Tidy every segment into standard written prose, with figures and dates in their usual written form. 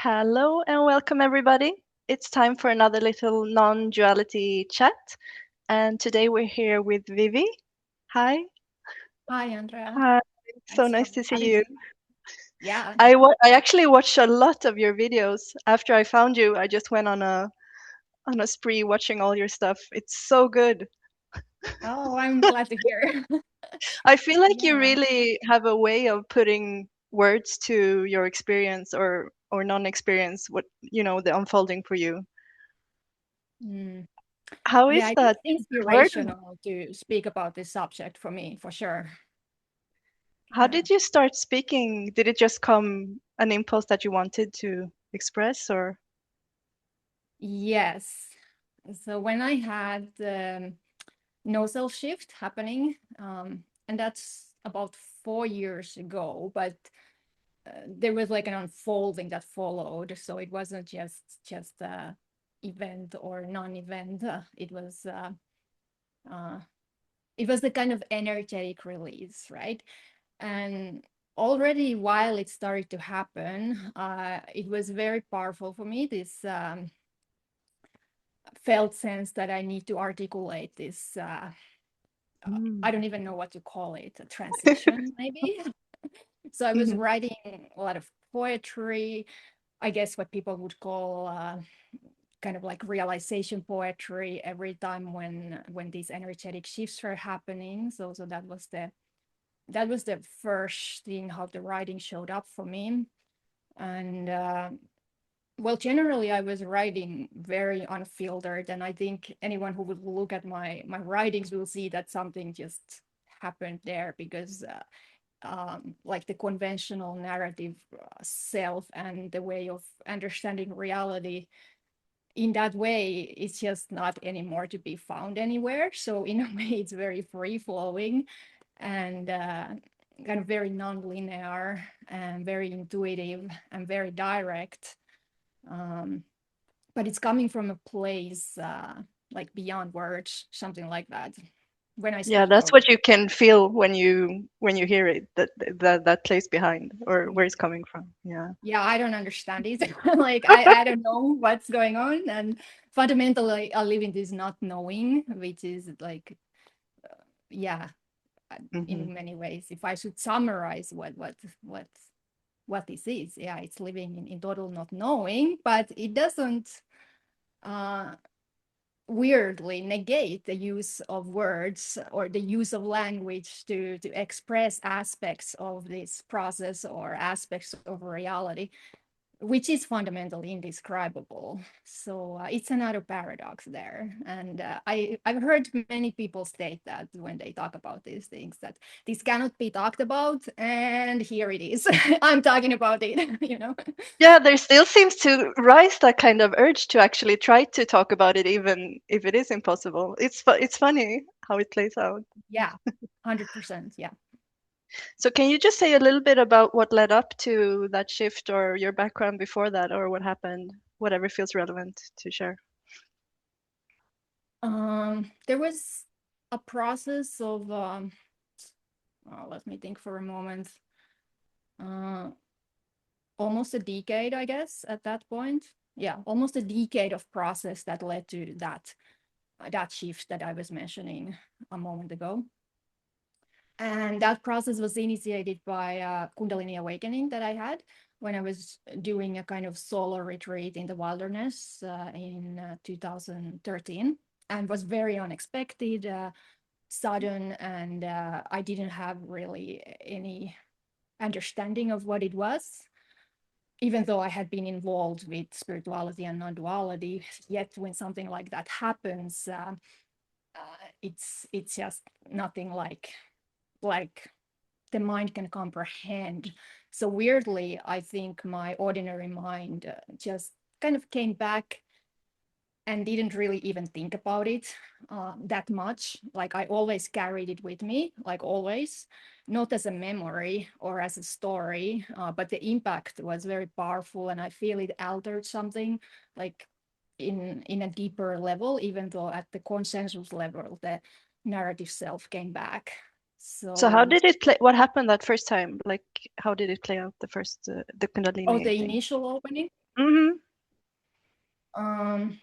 Hello and welcome, everybody. It's time for another little non-duality chat. And today we're here with Vivi. Hi. Hi, Andrea. Hi. So Thanks for nice to see having you. me. Yeah. I actually watched a lot of your videos. After I found you, I just went on a spree watching all your stuff. It's so good. Oh, I'm glad to hear. I feel like you Yeah. really have a way of putting words to your experience or non-experience, what, the unfolding for you. Mm. How Yeah, is it is that? Where inspirational to speak about this subject for me, for sure. How Yeah. did you start speaking? Did it just come an impulse that you wanted to express, or? Yes. So when I had no self shift happening, and that's about 4 years ago, but there was like an unfolding that followed. So it wasn't just a event or non-event. Uh, it was the kind of energetic release, right? And already while it started to happen, it was very powerful for me. This felt sense that I need to articulate this. Mm. I don't even know what to call it, a transition, maybe. So I was Mhm. writing a lot of poetry, I guess what people would call kind of like realization poetry every time when these energetic shifts were happening. So that was the first thing how the writing showed up for me. And well, generally I was writing very unfiltered, and I think anyone who would look at my writings will see that something just happened there, because like the conventional narrative self and the way of understanding reality in that way it's just not anymore to be found anywhere. So in a way it's very free flowing and kind of very non-linear and very intuitive and very direct, um, but it's coming from a place like beyond words, something like that, when I Yeah, speak that's of. what you can feel when you hear it, that place behind or where it's coming from. Yeah. Yeah, I don't understand it. Like I don't know what's going on, and fundamentally I live in this not knowing, which is like, yeah, Hmm. in many ways, if I should summarize what what this is, yeah, it's living in total not knowing, but it doesn't uh weirdly negate the use of words or the use of language to express aspects of this process or aspects of reality, which is fundamentally indescribable. So it's another paradox there. And I've heard many people state that when they talk about these things, that this cannot be talked about. And here it is. I'm talking about it, you know? Yeah, there still seems to rise that kind of urge to actually try to talk about it, even if it is impossible. It's funny how it plays out. Yeah, 100%. Yeah. So can you just say a little bit about what led up to that shift or your background before that or what happened, whatever feels relevant to share? There was a process of, let me think for a moment, uh, almost a decade, I guess, at that point. Yeah, almost a decade of process that led to that shift that I was mentioning a moment ago. And that process was initiated by a kundalini awakening that I had when I was doing a kind of solo retreat in the wilderness in 2013, and was very unexpected, sudden, and I didn't have really any understanding of what it was, even though I had been involved with spirituality and non-duality. Yet when something like that happens, it's just nothing like the mind can comprehend. So weirdly, I think my ordinary mind just kind of came back and didn't really even think about it that much. Like I always carried it with me, like always, not as a memory or as a story, but the impact was very powerful, and I feel it altered something, like in a deeper level, even though at the consensus level, the narrative self came back. So how So, did it play? What happened that first time? Like, how did it play out the first, the oh, Kundalini the thing? initial opening. Mm-hmm. Um,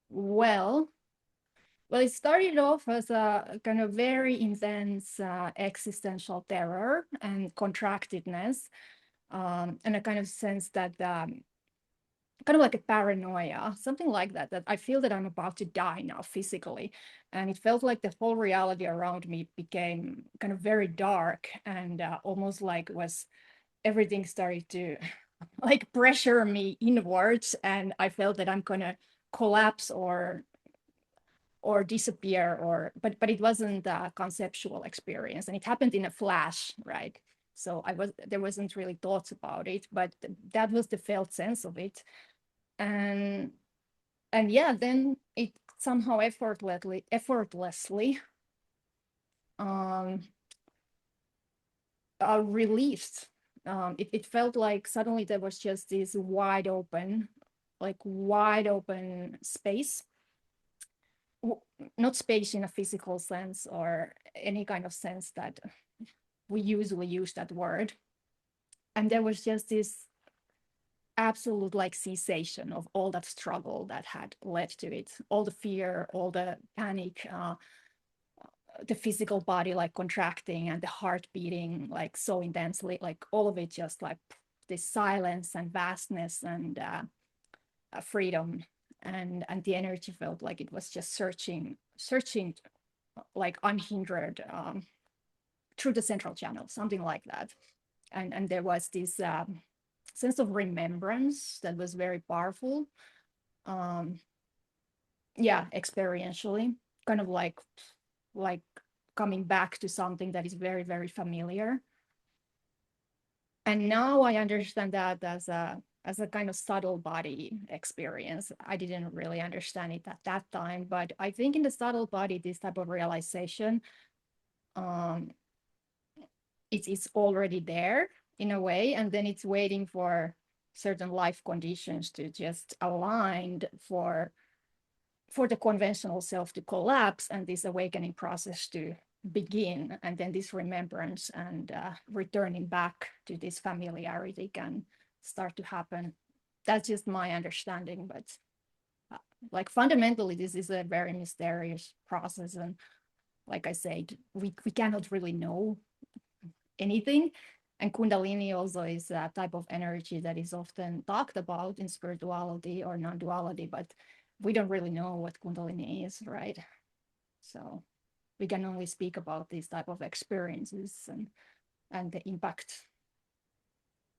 well, well, it started off as a kind of very intense existential terror and contractedness, and a kind of sense that kind of like a paranoia, something like that, that I feel that I'm about to die now physically. And it felt like the whole reality around me became kind of very dark and almost like was everything started to like pressure me inwards. And I felt that I'm going to collapse or disappear or but it wasn't a conceptual experience and it happened in a flash, right? So I was there wasn't really thoughts about it, but that was the felt sense of it. and and yeah, then it somehow effortlessly um released. It felt like suddenly there was just this wide open space. Not space in a physical sense or any kind of sense that we usually use that word. And there was just this absolute like cessation of all that struggle that had led to it, all the fear, all the panic, the physical body like contracting and the heart beating like so intensely, like all of it just like this silence and vastness and freedom. And the energy felt like it was just searching like unhindered through the central channel, something like that. And there was this sense of remembrance that was very powerful. um yeah, experientially, kind of like coming back to something that is very very familiar. And now I understand that as a kind of subtle body experience. I didn't really understand it at that time, but I think in the subtle body this type of realization, um it's already there in a way, and then it's waiting for certain life conditions to just align for the conventional self to collapse and this awakening process to begin. And then this remembrance and returning back to this familiarity can start to happen. That's just my understanding, but uh, like fundamentally this is a very mysterious process. And like I said, we cannot really know anything. And kundalini also is a type of energy that is often talked about in spirituality or non-duality, but we don't really know what kundalini is, right? So we can only speak about these type of experiences and the impact,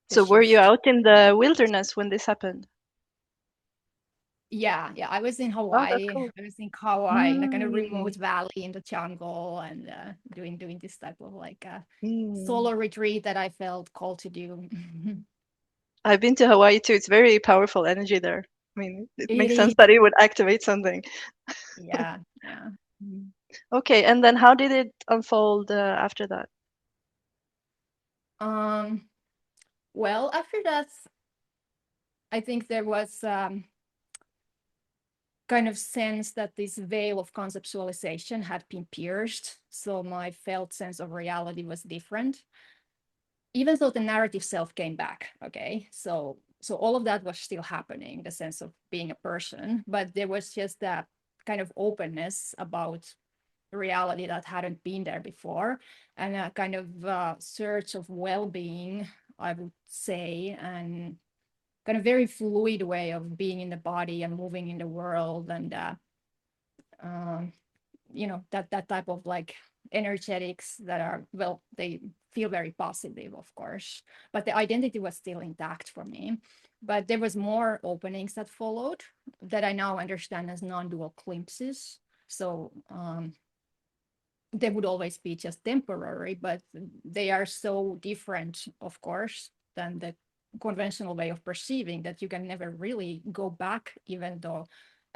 the So were you shift. out in the wilderness when this happened? Yeah, I was in Oh, that's Hawaii. cool. I was in Kauai in a kind of remote Mm. valley in the jungle and doing this type of like Mm. solo retreat that I felt called to do. I've been to Hawaii too. It's very powerful energy there. I mean, it It makes sense is. that it would activate something. Yeah. Mm. Okay, and then how did it unfold after that? Um, well, after that, I think there was kind of sense that this veil of conceptualization had been pierced. So my felt sense of reality was different, even though the narrative self came back. Okay, so all of that was still happening, the sense of being a person, but there was just that kind of openness about reality that hadn't been there before, and a kind of search of well-being, I would say, and kind of very fluid way of being in the body and moving in the world. And um, that type of like energetics that are, well, they feel very positive, of course, but the identity was still intact for me. But there was more openings that followed that I now understand as non-dual glimpses. So they would always be just temporary, but they are so different, of course, than the conventional way of perceiving that you can never really go back, even though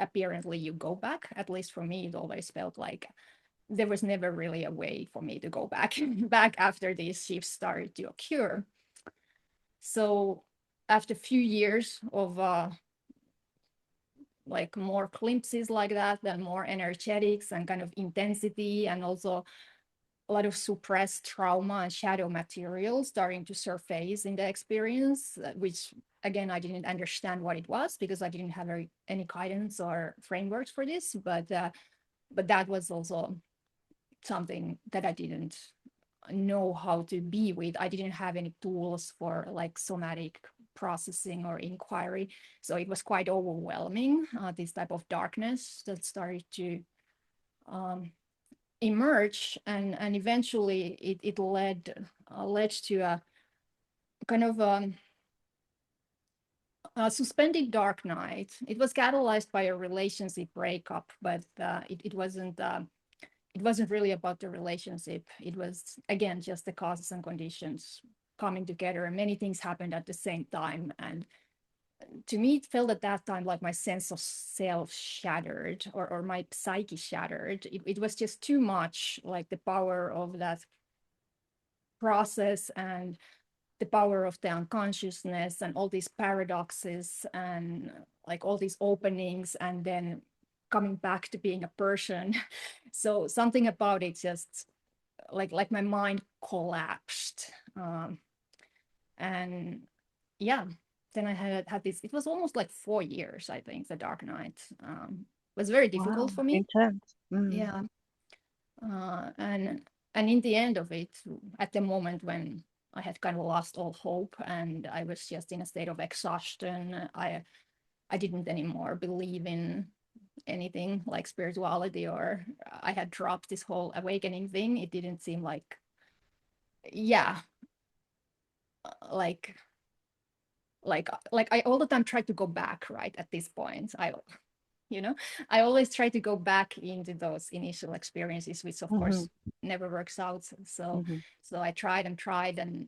apparently you go back. At least for me, it always felt like there was never really a way for me to go back back after these shifts started to occur. So after a few years of like more glimpses like that, then more energetics and kind of intensity, and also a lot of suppressed trauma and shadow material starting to surface in the experience, which again, I didn't understand what it was because I didn't have any guidance or frameworks for this. But that was also something that I didn't know how to be with. I didn't have any tools for like somatic processing or inquiry. So it was quite overwhelming, this type of darkness that started to um, emerge, and eventually it led to a kind of a suspended dark night. It was catalyzed by a relationship breakup, but it wasn't really about the relationship. It was again just the causes and conditions coming together, and many things happened at the same time. And to me, it felt at that time like my sense of self shattered, or my psyche shattered. It was just too much, like the power of that process and the power of the unconsciousness and all these paradoxes and like all these openings, and then coming back to being a person. So something about it just like my mind collapsed. And yeah, then I had this, it was almost like 4 years, I think, the dark night was very difficult Wow, for me. intense. Mm. Yeah. And in the end of it, at the moment when I had kind of lost all hope and I was just in a state of exhaustion, I didn't anymore believe in anything like spirituality, or I had dropped this whole awakening thing. It didn't seem like, yeah, like like I all the time tried to go back, right? At this point, you know, I always try to go back into those initial experiences, which of Mm-hmm. course never works out. So Mm-hmm. I tried and tried, and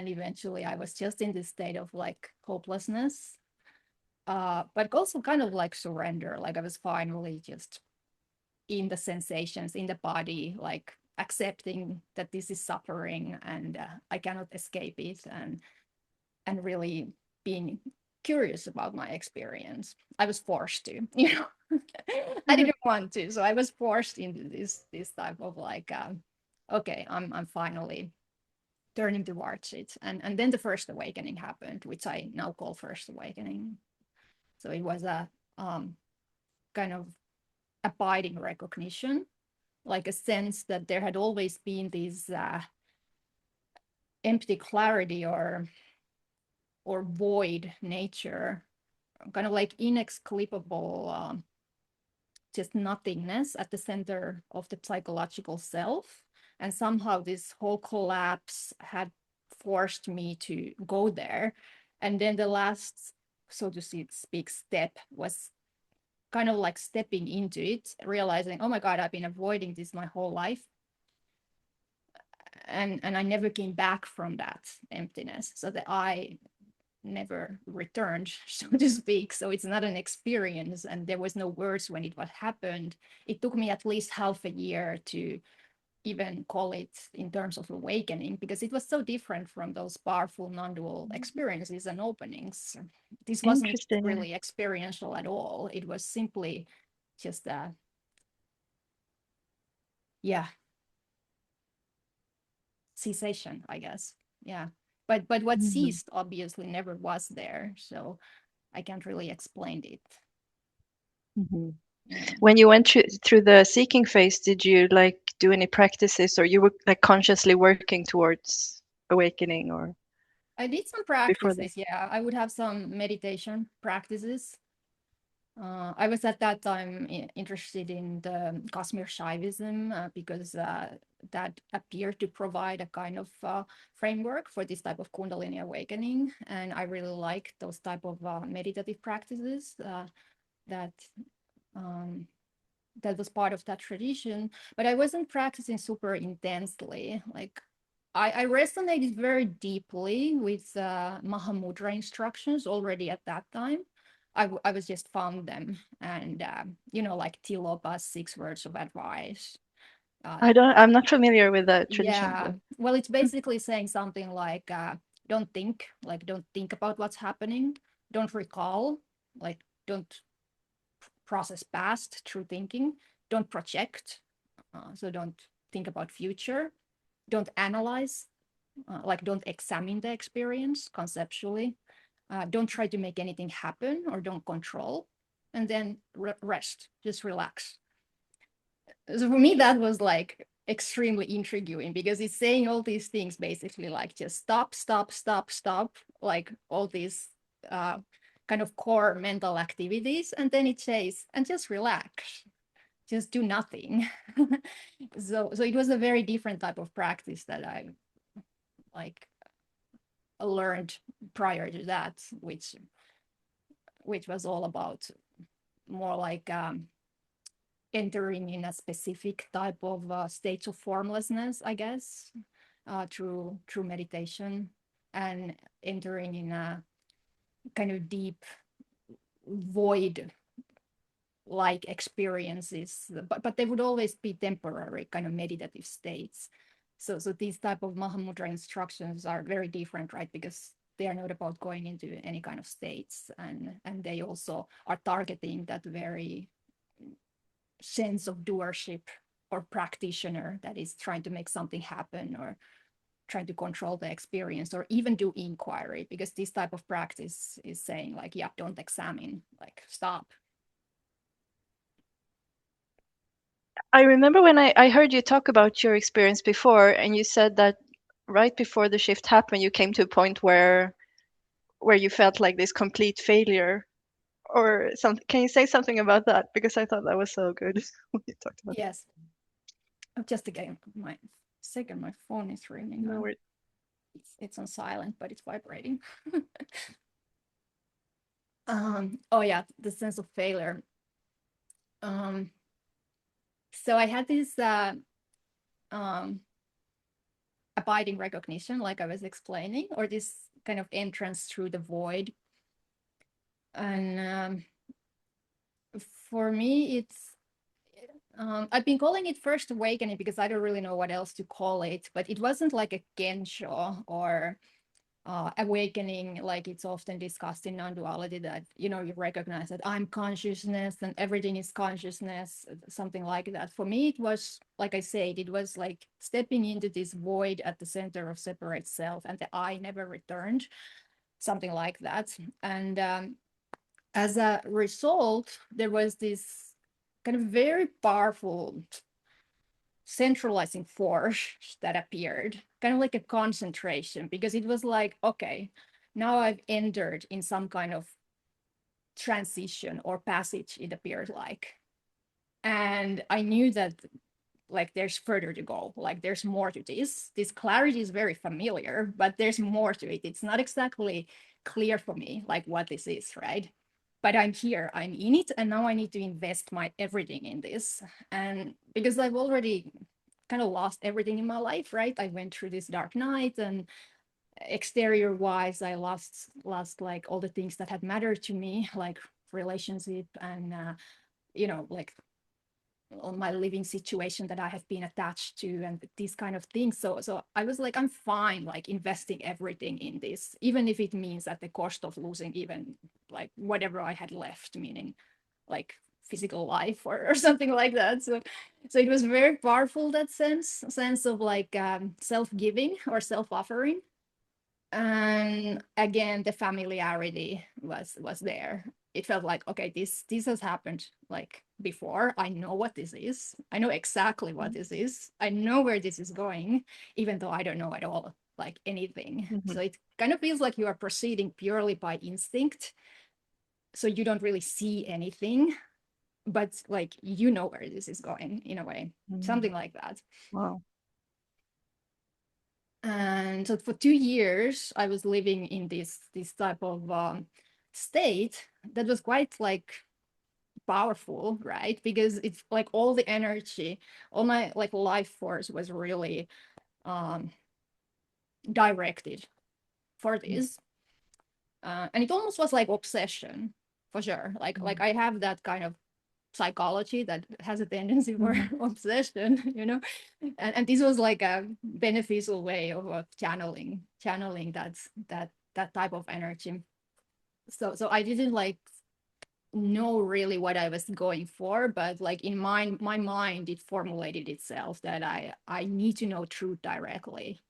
eventually I was just in this state of like hopelessness, but also kind of like surrender. Like I was finally just in the sensations in the body, like accepting that this is suffering and I cannot escape it, and really being curious about my experience. I was forced to, you know. I didn't want to, so I was forced into this type of like, okay, I'm finally turning towards it, and then the first awakening happened, which I now call first awakening. So it was a kind of abiding recognition, like a sense that there had always been this empty clarity or void nature, kind of like inexplicable, just nothingness at the center of the psychological self. And somehow this whole collapse had forced me to go there. And then the last, so to speak, step was kind of like stepping into it, realizing, oh my God, I've been avoiding this my whole life. And I never came back from that emptiness. So that I never returned, so to speak. So it's not an experience, and there was no words when it was happened. It took me at least half a year to even call it in terms of awakening, because it was so different from those powerful non-dual experiences and openings. This wasn't Interesting. Yeah. really experiential at all. It was simply just a, yeah, cessation, I guess. Yeah. But what Mm-hmm. ceased obviously never was there. So I can't really explain it. Mm-hmm. Yeah. When you went through the seeking phase, did you like do any practices, or you were like consciously working towards awakening, or I did some before that? practices. Yeah, I would have some meditation practices. I was at that time interested in the Kashmir Shaivism, because that appeared to provide a kind of framework for this type of Kundalini awakening, and I really like those type of meditative practices that um, that was part of that tradition. But I wasn't practicing super intensely. Like I resonated very deeply with Mahamudra instructions already at that time. I was just found them, and like Tilopa's 6 words of advice. Uh, I'm not familiar with that tradition, yeah, but well, it's basically saying something like, don't think about what's happening, don't recall, like don't process past through thinking, don't project, so don't. think about future, don't analyze, like don't examine the experience conceptually, don't try to make anything happen or don't control, and then rest, just relax. So for me, that was like extremely intriguing because it's saying all these things basically like just stop, stop, stop, stop, like all these kind of core mental activities. And then it says, and just relax, just do nothing. So it was a very different type of practice that I like learned prior to that, which was all about more like entering in a specific type of states of formlessness, I guess, through meditation, and entering in a kind of deep void like experiences, but they would always be temporary kind of meditative states. So these type of Mahamudra instructions are very different, right? Because they are not about going into any kind of states, and they also are targeting that very sense of doership or practitioner that is trying to make something happen or trying to control the experience or even do inquiry, because this type of practice is saying like, yeah, don't examine, like stop. I remember when I heard you talk about your experience before, and you said that right before the shift happened, you came to a point where you felt like this complete failure or something. Can you say something about that? Because I thought that was so good when you talked about Yes. Just again, my phone is ringing. it. No worries. It's on silent, but it's vibrating. Oh yeah, the sense of failure. So I had this um, abiding recognition, like I was explaining, or this kind of entrance through the void. And for me, it's I've been calling it first awakening because I don't really know what else to call it, but it wasn't like a gensho or awakening like it's often discussed in non-duality, that you recognize that I'm consciousness and everything is consciousness, something like that. For me, it was like I said, it was like stepping into this void at the center of separate self, and the I never returned, something like that. And as a result, there was this kind of very powerful centralizing force that appeared, kind of like a concentration, because it was like, okay, now I've entered in some kind of transition or passage, it appeared like. And I knew that like there's further to go, like there's more to this clarity is very familiar, but there's more to it. It's not exactly clear for me like what this is, right? But I'm here, I'm in it, and now I need to invest my everything in this. And because I've already kind of lost everything in my life, right? I went through this dark night, and exterior wise I lost like all the things that had mattered to me, like relationship and like on my living situation that I have been attached to, and these kind of things. So I was like, I'm fine, like investing everything in this, even if it means at the cost of losing even like whatever I had left, meaning like physical life or something like that. So it was very powerful, that sense of like self-giving or self-offering. And again, the familiarity was there. It felt like, okay, this has happened like before. I know what this is. I know exactly what this is. I know where this is going, even though I don't know at all like anything. Mm-hmm. So it kind of feels like you are proceeding purely by instinct, so you don't really see anything, but like you know where this is going in a way, Mm-hmm. something like that. Wow. And so for 2 years I was living in this type of state that was quite like powerful, right? Because it's like all the energy, all my like life force was really um directed for this. And it almost was like obsession, for sure. Like I have that kind of psychology that has a tendency for Mm-hmm. obsession, and this was like a beneficial way of channeling that type of energy. So I didn't like know really what I was going for, but like in my mind, it formulated itself that I need to know truth directly,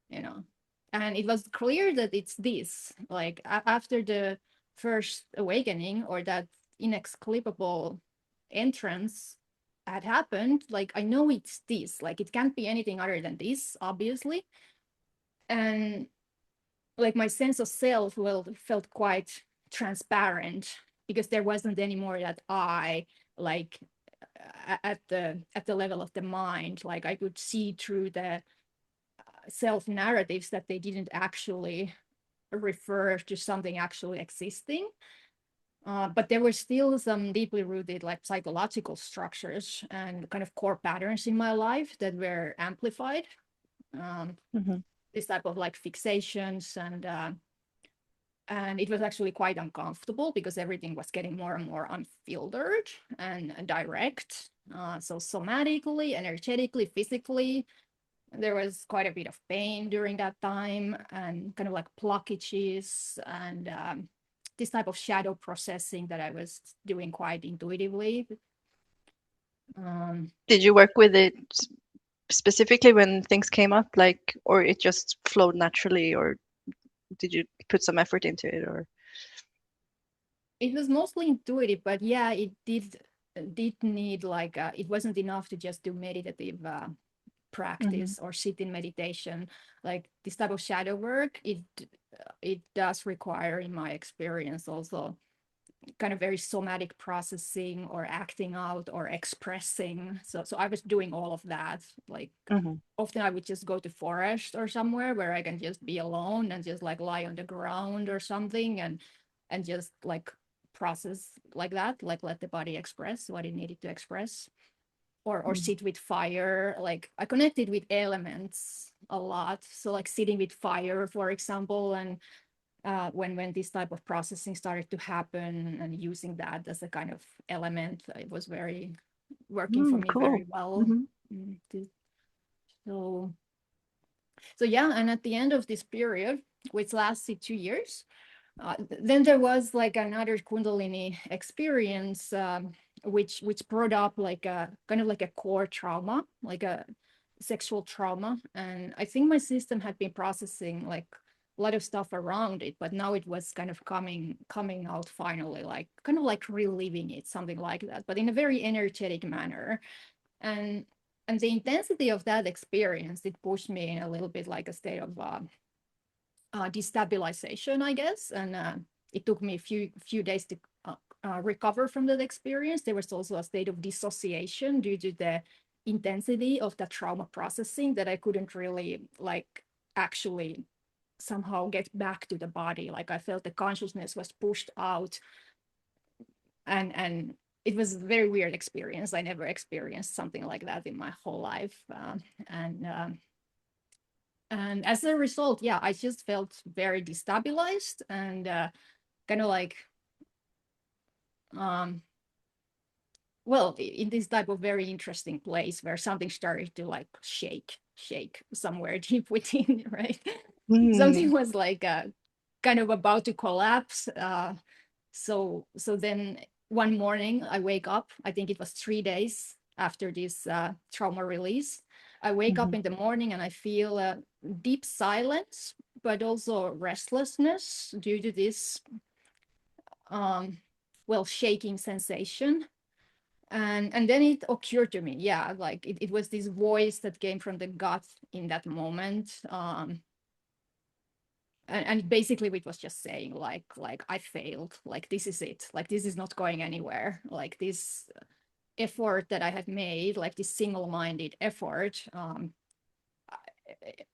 you know. And it was clear that it's this, like after the first awakening, or that inexplicable entrance had happened, like I know it's this, like it can't be anything other than this, obviously. And like my sense of self, well, felt quite transparent, because there wasn't anymore that I, like at the level of the mind, like I could see through the self narratives that they didn't actually refer to something actually existing. But there were still some deeply rooted like psychological structures and kind of core patterns in my life that were amplified. Um, Hmm. this type of like fixations, and it was actually quite uncomfortable because everything was getting more and more unfiltered and direct. So somatically, energetically, physically, there was quite a bit of pain during that time, and kind of like blockages, and this type of shadow processing that I was doing quite intuitively. Um, Did you work with it specifically when things came up, like, or it just flowed naturally, or did you put some effort into it, or? it was mostly intuitive, but yeah, it did need like it wasn't enough to just do meditative Hmm. practice or sit in meditation. Like this type of shadow work, it does require, in my experience, also kind of very somatic processing or acting out or expressing. So I was doing all of that. Like Hmm. often I would just go to forest or somewhere where I can just be alone and just like lie on the ground or something, and just like process like that, like let the body express what it needed to express. Or Hmm. sit with fire. Like I connected with elements a lot, so like sitting with fire, for example. And when this type of processing started to happen, and using that as a kind of element, it was very working for Mm, me cool. very well. Hmm. Mm, so so yeah, and at the end of this period, which lasted 2 years, then there was like another kundalini experience, which brought up like a kind of like a core trauma, like a sexual trauma. And I think my system had been processing like a lot of stuff around it, but now it was kind of coming out finally, like kind of like reliving it, something like that, but in a very energetic manner. And and the intensity of that experience, it pushed me in a little bit like a state of destabilization, I guess. And it took me a few days to recover from that experience. There was also a state of dissociation due to the intensity of the trauma processing, that I couldn't really like actually somehow get back to the body. Like I felt the consciousness was pushed out, and it was a very weird experience. I never experienced something like that in my whole life. And as a result, yeah, I just felt very destabilized, and kind of like um well, in this type of very interesting place where something started to like shake somewhere deep within, right? Something Mm. was like kind of about to collapse. So then one morning I wake up, I think it was 3 days after this trauma release. I wake up Hmm. in the morning and I feel deep silence, but also restlessness due to this um well, shaking sensation. And then it occurred to me, yeah, like it was this voice that came from the gut in that moment. And basically it was just saying like I failed, like this is it, like this is not going anywhere, like this effort that I had made, like this single-minded effort,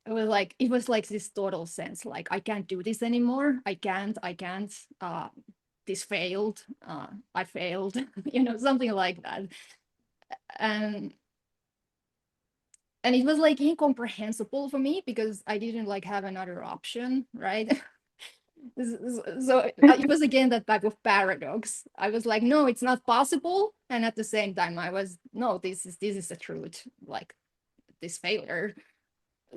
it was like this total sense, like I can't do this anymore, I can't this failed, I failed, something like that. And and it was like incomprehensible for me because I didn't like have another option, right? So it was again that type of paradox. I was like, no, it's not possible, and at the same time I was, no, this is the truth, like this failure.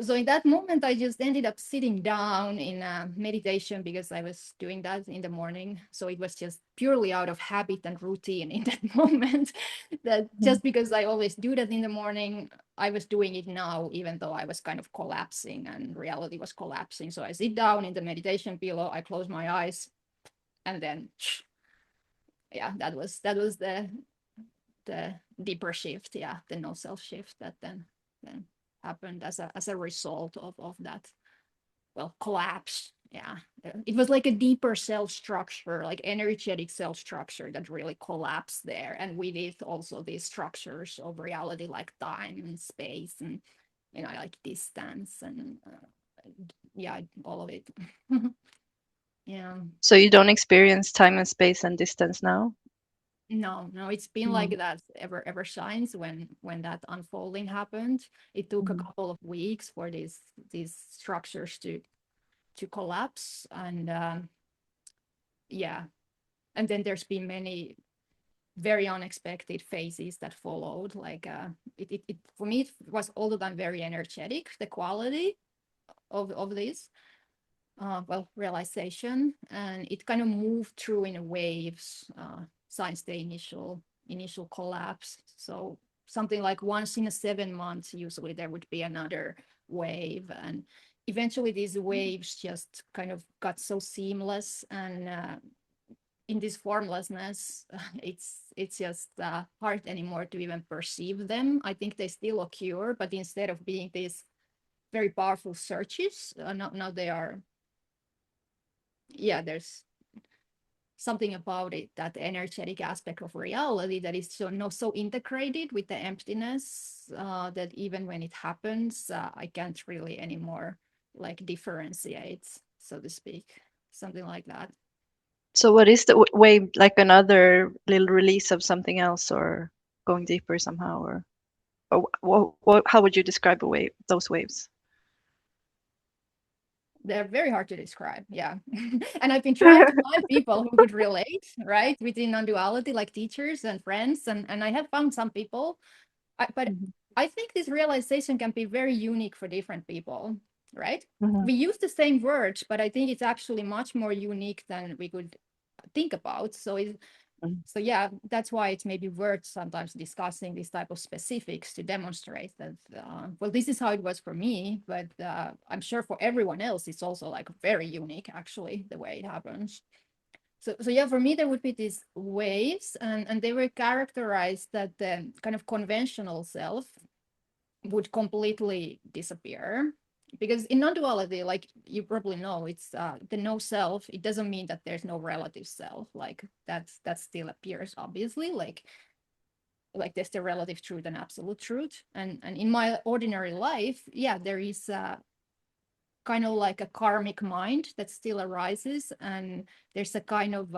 So in that moment, I just ended up sitting down in meditation because I was doing that in the morning. So it was just purely out of habit and routine in that moment. That Mhm. just because I always do that in the morning, I was doing it now, even though I was kind of collapsing and reality was collapsing. So I sit down in the meditation pillow, I close my eyes, and then yeah, that was the deeper shift, yeah, the no self shift that then happened as a result of that, well, collapse. Yeah, it was like a deeper cell structure, like energetic cell structure that really collapsed there, and with it also these structures of reality like time and space and like distance and yeah, all of it. Yeah. So you don't experience time and space and distance now? No, it's been Mm-hmm. like that ever since when that unfolding happened. It took a couple of weeks for these structures to collapse, and yeah, and then there's been many very unexpected phases that followed. Like it for me, it was all the time very energetic, the quality of this well, realization, and it kind of moved through in waves since the initial collapse. So something like once in a 7 months, usually there would be another wave, and eventually these waves just kind of got so seamless and in this formlessness, it's just hard anymore to even perceive them. I think they still occur, but instead of being these very powerful searches, now they are, yeah, there's something about it, that energetic aspect of reality that is so integrated with the emptiness that even when it happens, I can't really anymore like differentiate, so to speak, something like that. So what is the wave, like another little release of something else or going deeper somehow or how would you describe a wave, those waves? They're very hard to describe, yeah. And I've been trying to find people who could relate, right, within non-duality, like teachers and friends, and I have found some people. But Mhm. I think this realization can be very unique for different people, right? Mhm. We use the same words, but I think it's actually much more unique than we could think about. Mhm. So yeah, that's why it's maybe worth sometimes discussing this type of specifics to demonstrate that, well, this is how it was for me, but I'm sure for everyone else, it's also like very unique, actually, the way it happens. So yeah, for me, there would be these waves, and they were characterized that the kind of conventional self would completely disappear. Because in non-duality, like you probably know, it's the no self. It doesn't mean that there's no relative self. Like that still appears, obviously. Like there's the relative truth and absolute truth. And in my ordinary life, yeah, there is kind of like a karmic mind that still arises, and there's a kind of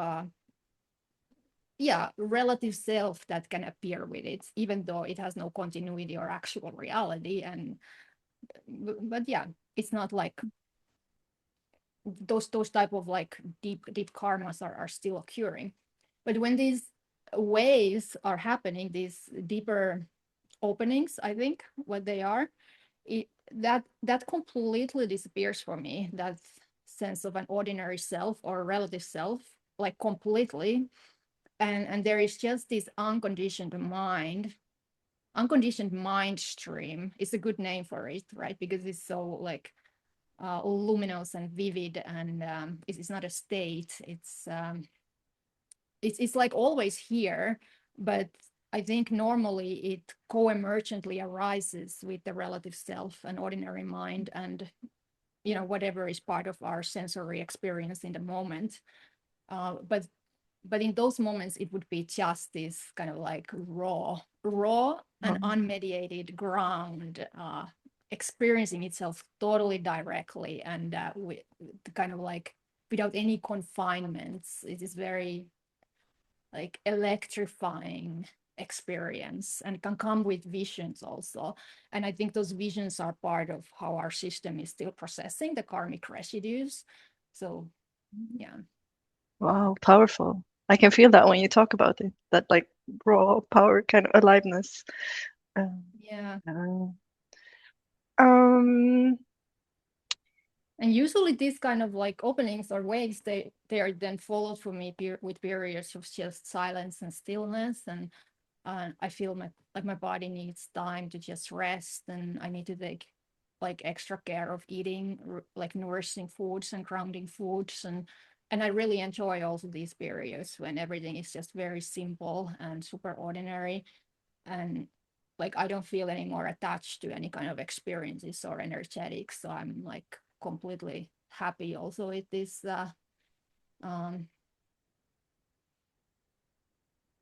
yeah, relative self that can appear with it, even though it has no continuity or actual reality. And but yeah, it's not like those type of like deep karmas are still occurring. But when these waves are happening, these deeper openings, I think what they are, that completely disappears for me, that sense of an ordinary self or a relative self, like completely. And there is just this unconditioned mind stream is a good name for it, right? Because it's so like luminous and vivid, and it's not a state. It's like always here, but I think normally it co-emergently arises with the relative self and ordinary mind, and whatever is part of our sensory experience in the moment. But in those moments, it would be just this kind of like raw and Mhm. unmediated ground, experiencing itself totally directly, and with kind of like without any confinements. It is very like electrifying experience, and can come with visions also. And I think those visions are part of how our system is still processing the karmic residues. So yeah. Wow, powerful. I can feel that when you talk about it, that like raw power kind of aliveness. Um, Yeah. yeah. Um, And usually these kind of like openings or waves, they are then followed for me with periods of just silence and stillness. And I feel my body needs time to just rest, and I need to take like extra care of eating like nourishing foods and grounding foods. And I really enjoy also these periods when everything is just very simple and super ordinary, and like I don't feel any more attached to any kind of experiences or energetics. So I'm like completely happy also with this um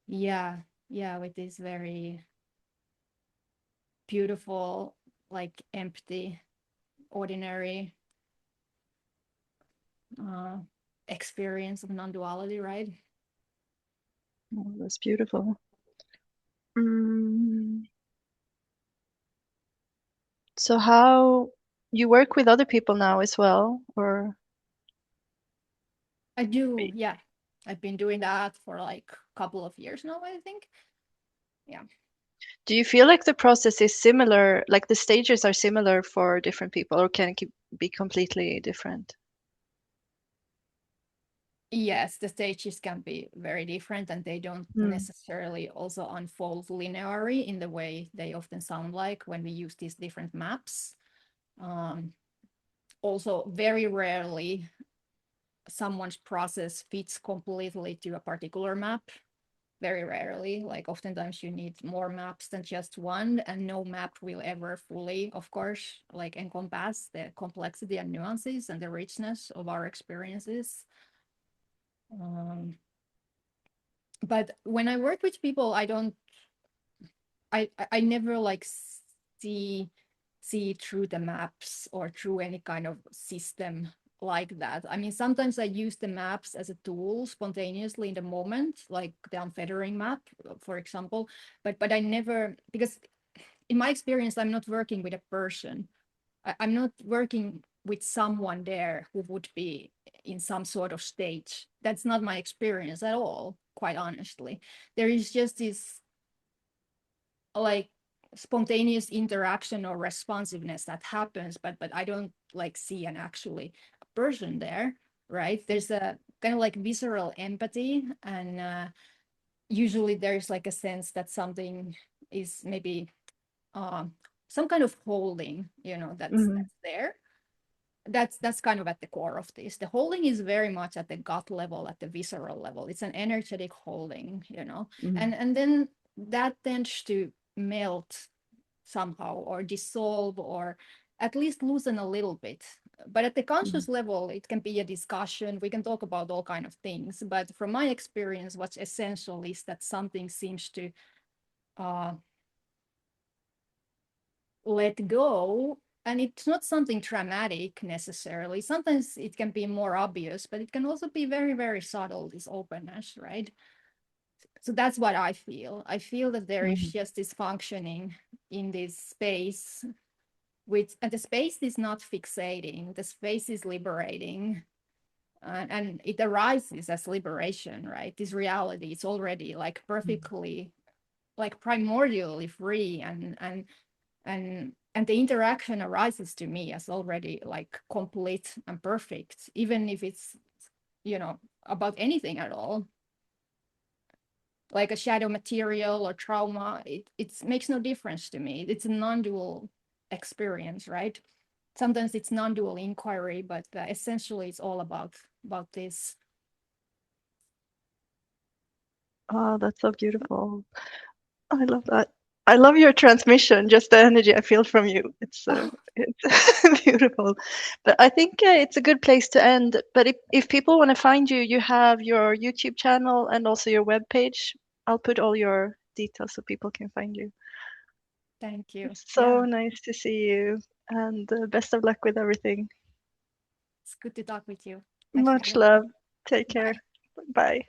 yeah, yeah, with this very beautiful, like empty, ordinary uh experience of non-duality, right? oh, that's beautiful. Mm, so how you work with other people now as well, or I do, yeah. I've been doing that for like a couple of years now, I think. Yeah. do you feel like the process is similar, like the stages are similar for different people, or can it be completely different? Yes, the stages can be very different, and they don't Mm. necessarily also unfold linearly in the way they often sound like when we use these different maps. Um, Also, very rarely someone's process fits completely to a particular map. Very rarely, like oftentimes you need more maps than just one, and no map will ever fully, of course, like encompass the complexity and nuances and the richness of our experiences. Um, but when I work with people, I don't, I never like see see through the maps or through any kind of system like that. I mean, sometimes I use the maps as a tool spontaneously in the moment, like the unfeathering map, for example. But I never, because in my experience, I'm not working with a person. I'm not working with someone there who would be in some sort of stage. That's not my experience at all, quite honestly. There is just this like spontaneous interaction or responsiveness that happens, but I don't like see an actually a person there, right? There's a kind of like visceral empathy, and usually there's like a sense that something is maybe um some kind of holding, Mm. that's there. That's kind of at the core of this. The holding is very much at the gut level, at the visceral level. It's an energetic holding, Mm. and then that tends to melt somehow or dissolve or at least loosen a little bit. But at the Mm. conscious level, it can be a discussion. We can talk about all kind of things, but from my experience, what's essential is that something seems to uh, let go. And it's not something dramatic necessarily. Sometimes it can be more obvious, but it can also be very, very subtle, this openness, right? So that's what I feel. I feel that there is Mm. just this functioning in this space, which, and the space is not fixating, the space is liberating. And it arises as liberation, right? This reality is already like perfectly, like primordially free, and the interaction arises to me as already like complete and perfect, even if it's about anything at all, like a shadow material or trauma. It makes no difference to me. It's a non-dual experience, right? Sometimes it's non-dual inquiry, but essentially it's all about this. Oh, that's so beautiful. I love that. I love your transmission, just the energy I feel from you. It's beautiful. But I think it's a good place to end. But if people want to find you, you have your YouTube channel and also your webpage. I'll put all your details so people can find you. Thank you. It's so Yeah, nice to see you, and best of luck with everything. it's good to talk with you. Thanks for Much having me. love. Take care. Bye. Bye.